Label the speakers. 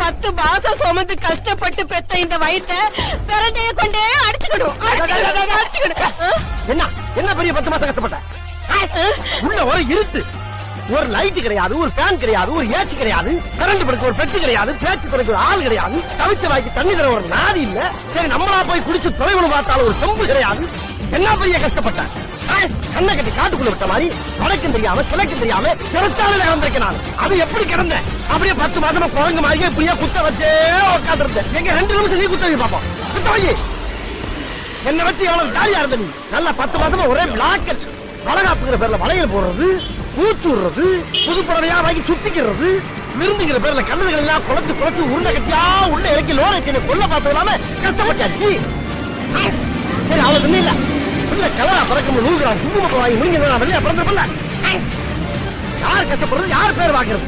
Speaker 1: 10 மாசம் சுமந்து கஷ்டப்பட்டு பெத்த இந்த வயித்தை பிரண்டைய கொண்டே அடிச்சுக்கணும்.
Speaker 2: என்ன என்ன பெரிய 10 மாசம் கஷ்டப்பட்ட? உள்ள ஒரு இருட்டு, ஒரு லைட் கிடையாது, ஒரு ஃபேன் கிடையாது, ஒரு ஏசி கிடையாது, கரண்ட் படுக்க ஒரு பெட்டி கிடையாது, பேச்சு துறைக்கு ஒரு ஆள் கிடையாது, தவிச்ச வாய்க்கு தண்ணி தர ஒரு நாதி இல்ல. சரி நம்மளா போய் குடிச்சு தொலைவுன்னு பார்த்தாலும் ஒரு சொம்பு கிடையாது. என்ன பெரிய கஷ்டப்பட்ட? கண்ணை கட்டி காட்டுக்குள்ள விட்ட மாதிரி வடக்கும் தெரியாம கிழக்கும் தெரியாம சிறத்தால இறந்திருக்கேன் நான். அது எப்படி கிடந்தேன்? அப்படியே 10 மாசமா குரங்கு மாதிரியே இப்படியே குத்த வச்சே உட்காந்துருந்தேன். எங்க 2 நிமிஷம் நீ குத்த வை பாப்போம். குத்த வை. என்ன வச்சு எவ்வளவு ஜாலியா இருந்த நீ? நல்லா 10 மாசமா ஒரே பிளாக்கெட், வளகாப்புங்கிற பேர்ல வளையல் போடுறது, ஊத்துறது, புது புடவையா வாங்கி சுத்திக்கிறது, விருந்துங்கிற பேர்ல கண்ணதுகள் எல்லாம் குளத்து குளத்து உருண்டை கட்டியா உள்ள இறக்கி லோனை கொல்ல பார்த்தது இல்லாம கஷ்டப்பட்டாச்சு. சரி அவ்வளவு இல்ல, இல்ல கலரா பறக்கும் நூல்கிறான் குங்குமத்தை வாங்கி நீங்க வெளியே பிறந்திருப்பல. யார் கஷ்டப்படுறது, யார் பேர் வாங்குறது?